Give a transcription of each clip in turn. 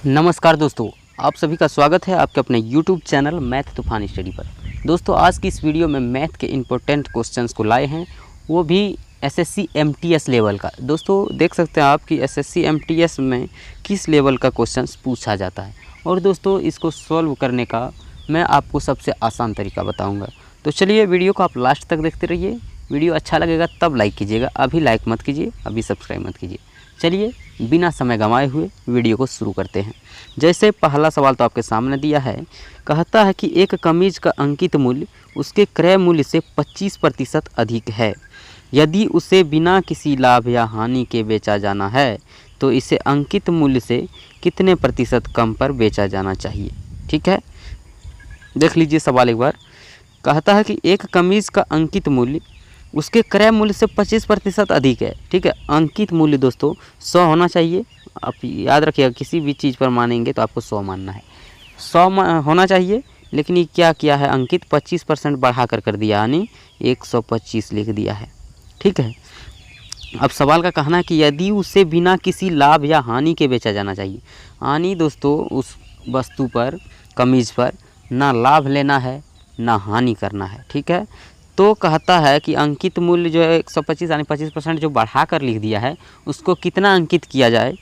नमस्कार दोस्तों, आप सभी का स्वागत है आपके अपने YouTube चैनल मैथ तूफान स्टडी पर। दोस्तों, आज की इस वीडियो में मैथ के इम्पोर्टेंट क्वेश्चंस को लाए हैं, वो भी एसएससी एमटीएस लेवल का। दोस्तों, देख सकते हैं आप कि एसएससी एमटीएस में किस लेवल का क्वेश्चंस पूछा जाता है। और दोस्तों, इसको सॉल्व करने का मैं आपको सबसे आसान तरीका बताऊँगा। तो चलिए वीडियो को आप लास्ट तक देखते रहिए। वीडियो अच्छा लगेगा तब लाइक कीजिएगा, अभी लाइक मत कीजिए, अभी सब्सक्राइब मत कीजिए। चलिए बिना समय गंवाए हुए वीडियो को शुरू करते हैं। जैसे पहला सवाल तो आपके सामने दिया है, कहता है कि एक कमीज़ का अंकित मूल्य उसके क्रय मूल्य से 25% अधिक है। यदि उसे बिना किसी लाभ या हानि के बेचा जाना है तो इसे अंकित मूल्य से कितने प्रतिशत कम पर बेचा जाना चाहिए। ठीक है, देख लीजिए सवाल एक बार। कहता है कि एक कमीज़ का अंकित मूल्य उसके क्रय मूल्य से 25% अधिक है। ठीक है, अंकित मूल्य दोस्तों 100 होना चाहिए। आप याद रखिएगा, किसी भी चीज़ पर मानेंगे तो आपको 100 मानना है। 100 होना चाहिए, लेकिन ये क्या किया है, अंकित 25% बढ़ा कर दिया, यानी 125 लिख दिया है। ठीक है, अब सवाल का कहना है कि यदि उसे बिना किसी लाभ या हानि के बेचा जाना चाहिए। हानि दोस्तों, उस वस्तु पर, कमीज़ पर ना लाभ लेना है ना हानि करना है। ठीक है, तो कहता है कि अंकित मूल्य जो है 125 यानी 25% जो बढ़ा कर लिख दिया है, उसको कितना अंकित किया जाए,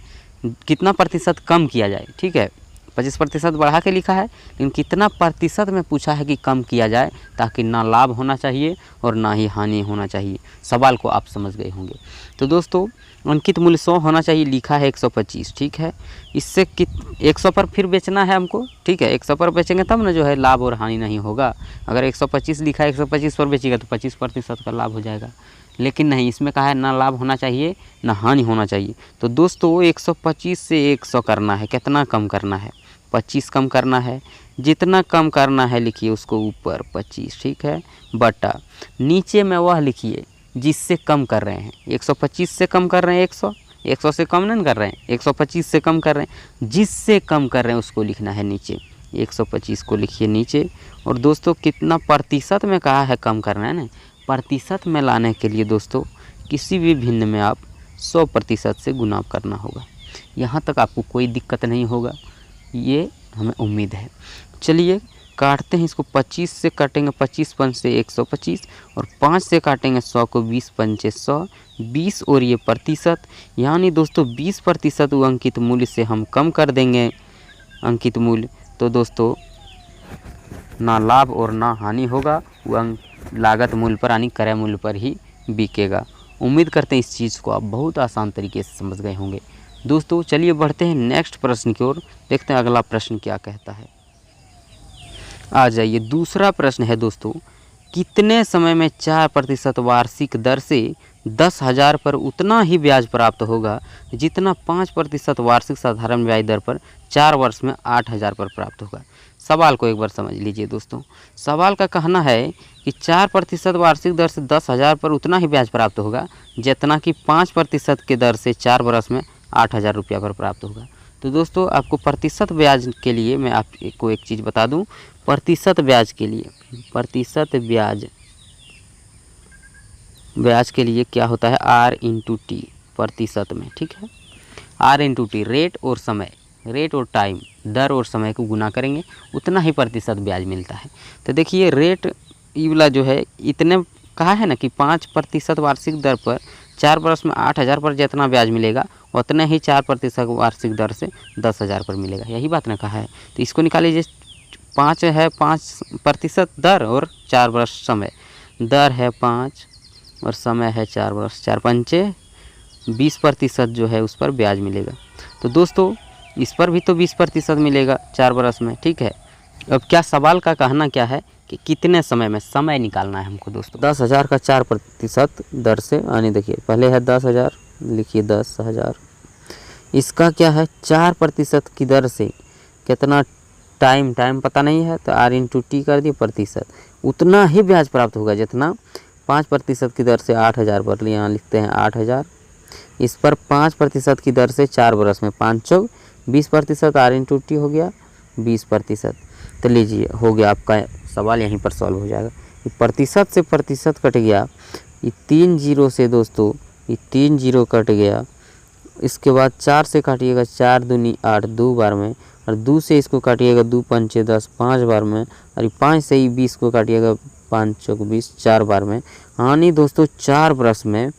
कितना प्रतिशत कम किया जाए। ठीक है, 25% बढ़ा के लिखा है, लेकिन कितना प्रतिशत में पूछा है कि कम किया जाए, ताकि ना लाभ होना चाहिए और ना ही हानि होना चाहिए। सवाल को आप समझ गए होंगे। तो दोस्तों, अंकित मूल्य 100 होना चाहिए, लिखा है 125। ठीक है, इससे 100 पर फिर बेचना है हमको। ठीक है, 100 पर बेचेंगे तब ना जो है लाभ और हानि नहीं होगा। अगर 125 लिखा है, 125 पर बेचेगा तो 25% का लाभ हो जाएगा। लेकिन नहीं, इसमें कहा है ना लाभ होना चाहिए ना हानि होना चाहिए। तो दोस्तों, 125 से 100 करना है, कितना कम करना है, 25 कम करना है। जितना कम करना है लिखिए उसको ऊपर 25। ठीक है, बटा नीचे में वह लिखिए जिससे कम कर रहे हैं। 125 से कम कर रहे हैं 100, 100 से कम नहीं कर रहे हैं, 125 से कम कर रहे हैं, जिससे कम कर रहे हैं उसको लिखना है नीचे। 125 को लिखिए नीचे। और दोस्तों, कितना प्रतिशत में कहा है कम करना है ना, प्रतिशत में लाने के लिए दोस्तों किसी भी भिन्न में आप 100% से गुना करना होगा। यहाँ तक आपको कोई दिक्कत नहीं होगा, ये हमें उम्मीद है। चलिए काटते हैं इसको। 25 से काटेंगे 25 पंच से 125, और 5 से काटेंगे 100 को, 20 पंचे 100, 20 और ये प्रतिशत, यानी दोस्तों 20% वो अंकित मूल्य से हम कम कर देंगे अंकित मूल्य। तो दोस्तों, ना लाभ और ना हानि होगा, वो लागत मूल्य पर यानी क्रय मूल्य पर ही बिकेगा। उम्मीद करते हैं इस चीज़ को आप बहुत आसान तरीके से समझ गए होंगे। दोस्तों, चलिए बढ़ते हैं नेक्स्ट प्रश्न की ओर, देखते हैं अगला प्रश्न क्या कहता है। आ जाइए, दूसरा प्रश्न है दोस्तों, कितने समय में 4% वार्षिक दर से 10,000 पर उतना ही ब्याज प्राप्त होगा जितना 5% वार्षिक साधारण ब्याज दर पर 4 वर्ष में 8,000 पर प्राप्त होगा। सवाल को एक बार समझ लीजिए दोस्तों। सवाल का कहना है कि 4% वार्षिक दर से 10,000 पर उतना ही ब्याज प्राप्त होगा जितना कि 5% के दर से 4 वर्ष में 8,000 रुपया पर प्राप्त होगा। तो दोस्तों, आपको प्रतिशत ब्याज के लिए मैं आपको एक चीज़ बता दूं। प्रतिशत ब्याज के लिए, प्रतिशत ब्याज के लिए क्या होता है, R/T प्रतिशत में। ठीक है, R/T रेट और समय, रेट और टाइम, दर और समय को गुना करेंगे, उतना ही प्रतिशत ब्याज मिलता है। तो देखिए, रेट ये वाला जो है, इतने कहा है ना कि 5% वार्षिक दर पर 4 वर्ष में 8,000 पर जितना ब्याज मिलेगा, उतने ही 4% वार्षिक दर से 10,000 पर मिलेगा। यही बात ना कहा है। तो इसको निकाल लीजिए। 5 है 5% दर और 4 वर्ष समय। दर है 5 और समय है 4 वर्ष, 4 पंचे 20% जो है उस पर ब्याज मिलेगा। तो दोस्तों, इस पर भी तो 20% मिलेगा 4 वर्ष में। ठीक है, अब क्या सवाल का कहना क्या है कि कितने समय में, समय निकालना है हमको दोस्तों। 10,000 का 4% दर से, यानी देखिए पहले है 10,000, लिखिए 10,000। इसका क्या है, 4% की दर से कितना टाइम पता नहीं है, तो R/T कर दिए प्रतिशत, उतना ही ब्याज प्राप्त होगा जितना 5% की दर से 8,000 पर, यहाँ लिखते हैं 8,000। इस पर 5% की दर से 4 वर्ष में 5 चौक 20% R/T हो गया 20%। तो लीजिए, हो गया आपका सवाल, यहीं पर सॉल्व हो जाएगा। ये प्रतिशत से प्रतिशत कट गया, ये 3 जीरो से दोस्तों, ये 3 जीरो कट गया, इसके बाद 4 से काटिएगा 4 दूनी 8 2 बार में, और 2 से इसको काटिएगा 2 पंचे 10 5 बार में, और 5 से ही 20 को काटिएगा 5 चौक 20 4 बार में। यानी दोस्तों 4 बरस में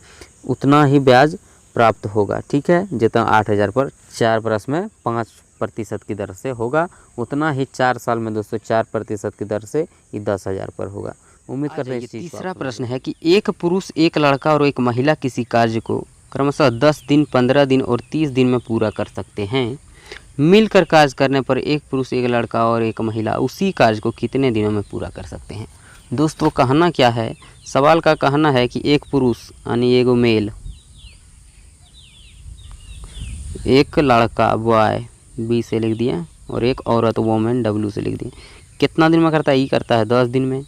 उतना ही ब्याज प्राप्त होगा। ठीक है, जितना 8,000 पर 4 बरस में 5% की दर से होगा, उतना ही 4 साल में दोस्तों 4% की दर से ये 10,000 पर होगा। उम्मीद करते हैं। तीसरा प्रश्न है कि एक पुरुष, एक लड़का और एक महिला किसी कार्य को क्रमशः 10 दिन, 15 दिन और 30 दिन में पूरा कर सकते हैं। मिलकर कार्य करने पर एक पुरुष, एक लड़का और एक महिला उसी कार्य को कितने दिनों में पूरा कर सकते हैं। दोस्तों कहना क्या है, सवाल का कहना है कि एक पुरुष यानी एगो मेल, एक लड़का बॉय बी से लिख दिया, और एक औरत वोमेन डब्ल्यू से लिख दिया। कितना दिन में करता है? ई करता है 10 दिन में,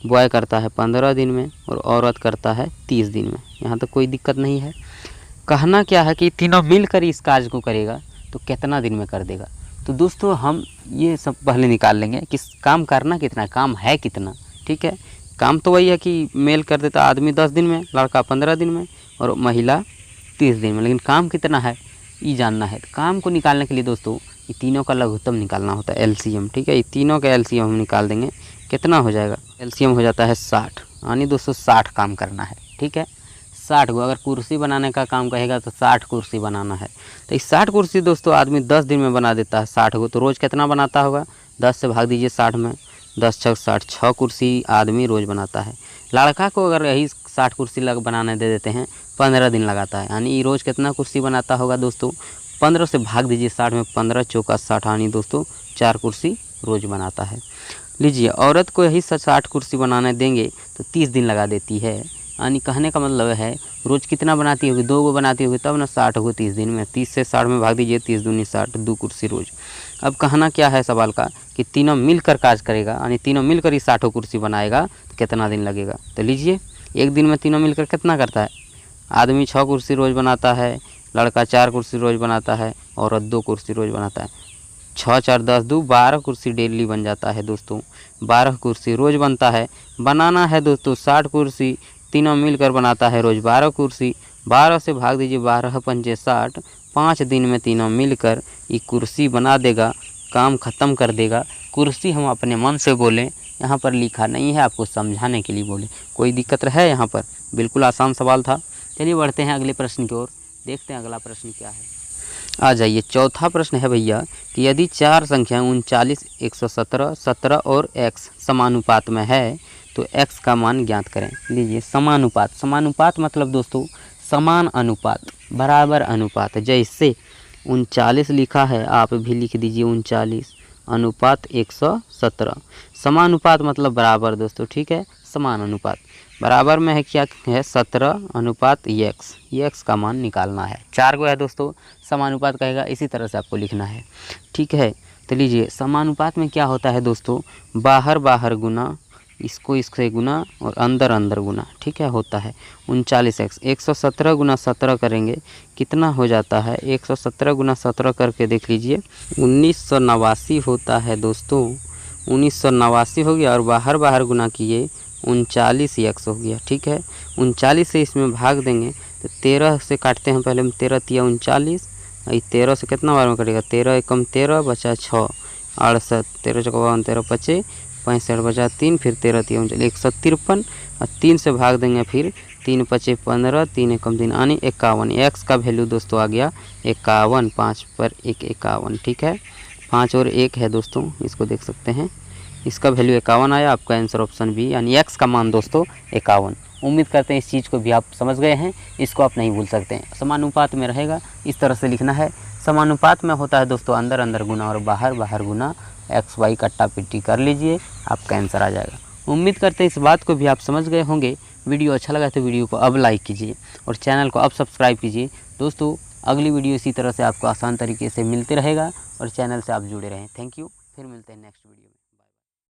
बॉय करता है 15 दिन में, और औरत करता है 30 दिन में। यहाँ तक कोई दिक्कत नहीं है। कहना क्या है कि तीनों मिलकर इस कार्य को करेगा तो कितना दिन में कर देगा। तो दोस्तों हम ये सब पहले निकाल लेंगे कि काम करना कितना, काम है कितना। ठीक है, काम तो वही है कि मेल कर देता आदमी 10 दिन में, लड़का 15 दिन में और महिला 30 दिन में, लेकिन काम कितना है ये जानना है। तो काम को निकालने के लिए दोस्तों ये तीनों का लघुत्तम निकालना होता है, एलसीएम। ठीक है, ये तीनों का एलसीएम हम निकाल देंगे। कितना हो जाएगा? एलसीएम हो जाता है 60, यानी दोस्तों 60 काम करना है। ठीक है, 60 को अगर कुर्सी बनाने का काम कहेगा तो 60 कुर्सी बनाना है। तो इस 60 कुर्सी दोस्तों आदमी 10 दिन में बना देता है 60 को। तो रोज़ कितना बनाता होगा? 10 से भाग दीजिए 60 में, 10 छक 60, 6 कुर्सी आदमी रोज़ बनाता है। लड़का को अगर यही 60 कुर्सी बनाने दे देते हैं, 15 दिन लगाता है, यानी रोज़ कितना कुर्सी बनाता होगा दोस्तों? 15 से भाग दीजिए 60 में, 15 चौका 60, यानी दोस्तों 4 कुर्सी रोज़ बनाता है। लीजिए, औरत को यही 60 कुर्सी बनाने देंगे तो 30 दिन लगा देती है। यानी कहने का मतलब है रोज़ कितना बनाती होगी? 2 गो बनाती होगी तब ना 60 को 30 दिन में। 30 से 60 में भाग दीजिए, 30 दूनी 60, 2 कुर्सी रोज़। अब कहना क्या है सवाल का कि तीनों मिलकर कार्य करेगा, यानी तीनों मिलकर ही 60 कुर्सी बनाएगा तो कितना दिन लगेगा। तो लीजिए, एक दिन में तीनों मिलकर कितना करता है? आदमी 6 कुर्सी रोज़ बनाता है, लड़का 4 कुर्सी रोज़ बनाता है, औरत 2 कुर्सी रोज़ बनाता है। 6 4 10 2 12 कुर्सी डेली बन जाता है दोस्तों। 12 कुर्सी रोज़ बनता है। बनाना है दोस्तों 60 कुर्सी, तीनों मिलकर बनाता है रोज़ 12 कुर्सी। 12 से भाग दीजिए, 12 पंचे 60, 5 दिन में तीनों मिलकर ये कुर्सी बना देगा, काम ख़त्म कर देगा। कुर्सी हम अपने मन से बोलें, यहाँ पर लिखा नहीं है, आपको समझाने के लिए बोले। कोई दिक्कत है यहाँ पर? बिल्कुल आसान सवाल था। चलिए बढ़ते हैं अगले प्रश्न की ओर, देखते हैं अगला प्रश्न क्या है। आ जाइए, चौथा प्रश्न है भैया कि यदि 4 संख्याएँ 39, 117, 17 और x समानुपात में है तो x का मान ज्ञात करें। लीजिए, समानुपात, समानुपात मतलब दोस्तों समान अनुपात, बराबर अनुपात। जैसे 39 लिखा है, आप भी लिख दीजिए 39 अनुपात 117। समानुपात मतलब बराबर दोस्तों। ठीक है, समान अनुपात बराबर में है क्या है? 17 अनुपात x का मान निकालना है। 4 को है दोस्तों, समानुपात कहेगा, इसी तरह से आपको लिखना है। ठीक है, तो लीजिए, समानुपात में क्या होता है दोस्तों? बाहर बाहर गुना, इसको इससे गुना और अंदर अंदर गुना। ठीक है, होता है 39x 117 गुना 17 करेंगे, कितना हो जाता है? 117 गुना 17 करके देख लीजिए, 1989 होता है दोस्तों। 1989 हो गया, और बाहर बाहर गुना किए 39x हो गया। ठीक है, 39 से इसमें भाग देंगे तो 13 से काटते हैं पहले हम, 13 तिया 39, 13 से कितना बार में कटेगा? 13 एकम 13 बचा 6, 68, 13 चौका 13 पचे 65 बचा 3, फिर 13 तिया 153, और 3 से भाग देंगे, फिर 3 पचे 15, 3 एकम 3 यानी 51। एक्स का वैल्यू दोस्तों आ गया 51, 5 पर 1 51। ठीक है, 5 और 1 है दोस्तों, इसको देख सकते हैं, इसका वैल्यू 51 आया। आपका आंसर ऑप्शन बी, यानी x का मान दोस्तों 51। उम्मीद करते हैं इस चीज़ को भी आप समझ गए हैं, इसको आप नहीं भूल सकते हैं। समानुपात में रहेगा, इस तरह से लिखना है। समानुपात में होता है दोस्तों अंदर अंदर गुना और बाहर बाहर गुना, एक्स वाई कट्टा पिट्टी कर लीजिए, आपका आंसर आ जाएगा। उम्मीद करते हैं इस बात को भी आप समझ गए होंगे। वीडियो अच्छा लगा तो वीडियो को अब लाइक कीजिए और चैनल को अब सब्सक्राइब कीजिए। दोस्तों अगली वीडियो इसी तरह से आपको आसान तरीके से मिलते रहेगा और चैनल से आप जुड़े रहें। थैंक यू, फिर मिलते हैं नेक्स्ट वीडियो।